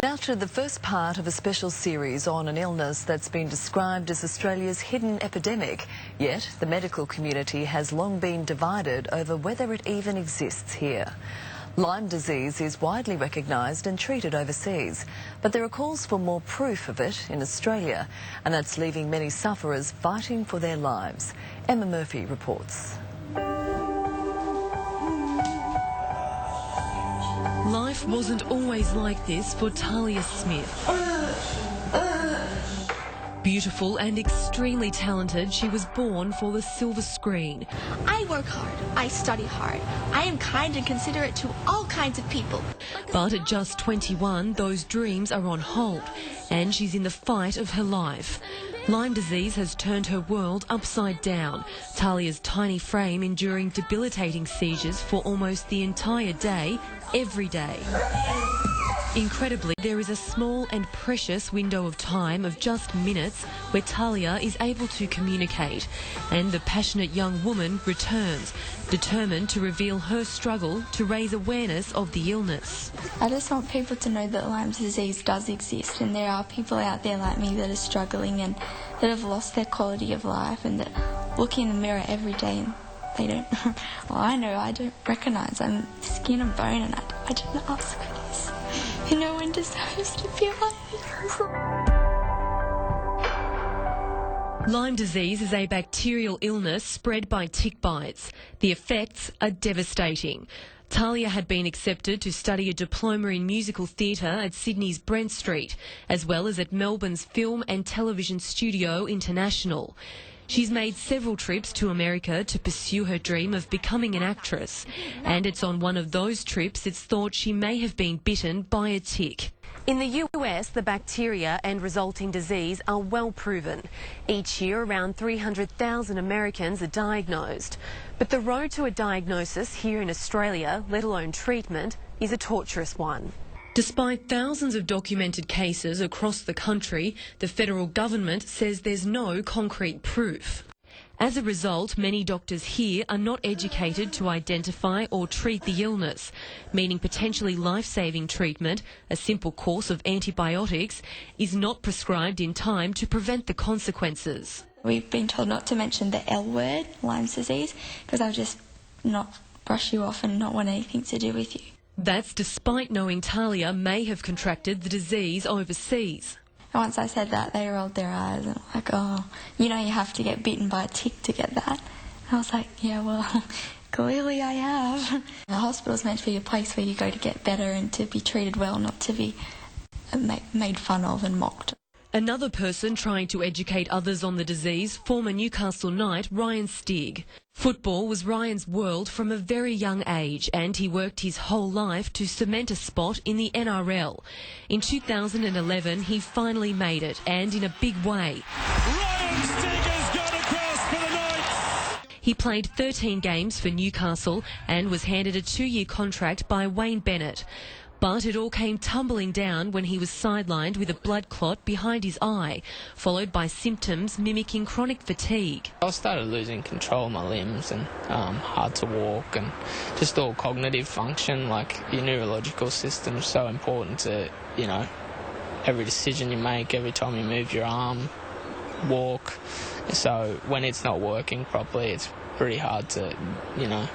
Now to the first part of a special series on an illness that's been described as Australia's hidden epidemic. Yet the medical community has long been divided over whether it even exists here. Lyme disease is widely recognised and treated overseas, but there are calls for more proof of it in Australia, and that's leaving many sufferers fighting for their lives. Emma Murphy reports. Life wasn't always like this for Talia Smith. Beautiful and extremely talented, she was born for the silver screen. I work hard, I study hard, I am kind and considerate to all kinds of people. But at just 21, those dreams are on hold, and she's in the fight of her life. Lyme disease has turned her world upside down, Talia's tiny frame enduring debilitating seizures for almost the entire day, every day. Incredibly, there is a small and precious window of time of just minutes where Talia is able to communicate, and the passionate young woman returns, determined to reveal her struggle to raise awareness of the illness. I just want people to know that Lyme disease does exist, and there are people out there like me that are struggling and that have lost their quality of life and that look in the mirror every day and they don't, well, I know I don't recognise I'm skin and bone, and I didn't ask for this. And no one deserves to feel like this. Lyme disease is a bacterial illness spread by tick bites. The effects are devastating. Talia had been accepted to study a diploma in musical theatre at Sydney's Brent Street, as well as at Melbourne's Film and Television Studio International. She's made several trips to America to pursue her dream of becoming an actress, and it's on one of those trips it's thought she may have been bitten by a tick. In the US, the bacteria and resulting disease are well proven. Each year, around 300,000 Americans are diagnosed. But the road to a diagnosis here in Australia, let alone treatment, is a torturous one. Despite thousands of documented cases across the country, the federal government says there's no concrete proof. As a result, many doctors here are not educated to identify or treat the illness, meaning potentially life-saving treatment, a simple course of antibiotics, is not prescribed in time to prevent the consequences. We've been told not to mention the L word, Lyme disease, because I'll just not brush you off and not want anything to do with you. That's despite knowing Talia may have contracted the disease overseas. And once I said that, they rolled their eyes and were like, oh, you know you have to get bitten by a tick to get that. And I was like, yeah, well, clearly I have. The hospital's meant to be a place where you go to get better and to be treated well, not to be made fun of and mocked. Another person trying to educate others on the disease, former Newcastle Knight Ryan Stigg. Football was Ryan's world from a very young age, and he worked his whole life to cement a spot in the NRL. In 2011, he finally made it, and in a big way. Ryan Stigg has gone across for the Knights. He played 13 games for Newcastle and was handed a 2-year contract by Wayne Bennett. But it all came tumbling down when he was sidelined with a blood clot behind his eye, followed by symptoms mimicking chronic fatigue. I started losing control of my limbs and hard to walk, and just all cognitive function, like your neurological system is so important to, you know, every decision you make, every time you move your arm, walk. So when it's not working properly, it's pretty hard to, you know,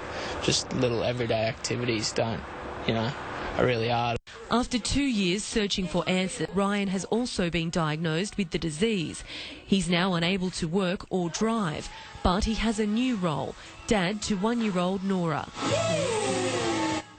just little everyday activities don't, you know, are really hard. After 2 years searching for answers, Ryan has also been diagnosed with the disease. He's now unable to work or drive, but he has a new role, dad to 1-year-old Nora.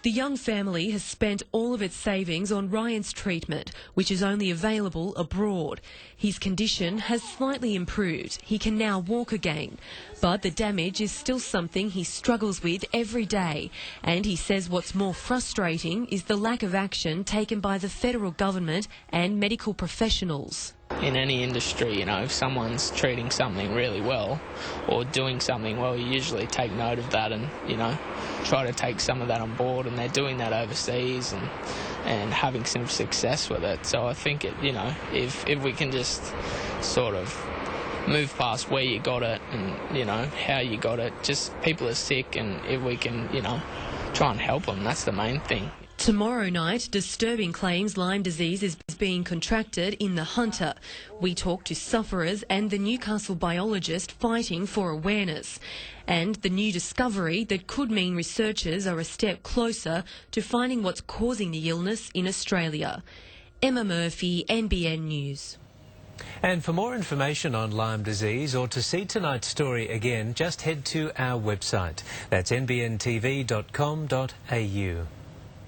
The young family has spent all of its savings on Ryan's treatment, which is only available abroad. His condition has slightly improved. He can now walk again. But the damage is still something he struggles with every day. And he says what's more frustrating is the lack of action taken by the federal government and medical professionals. In any industry, you know, if someone's treating something really well or doing something well, you usually take note of that and, you know, try to take some of that on board, and they're doing that overseas and having some success with it. So I think, you know, if we can just sort of move past where you got it and, you know, how you got it, just people are sick, and if we can, you know, try and help them, that's the main thing. Tomorrow night, disturbing claims Lyme disease is being contracted in the Hunter. We talk to sufferers and the Newcastle biologist fighting for awareness. And the new discovery that could mean researchers are a step closer to finding what's causing the illness in Australia. Emma Murphy, NBN News. And for more information on Lyme disease or to see tonight's story again, just head to our website. That's nbntv.com.au.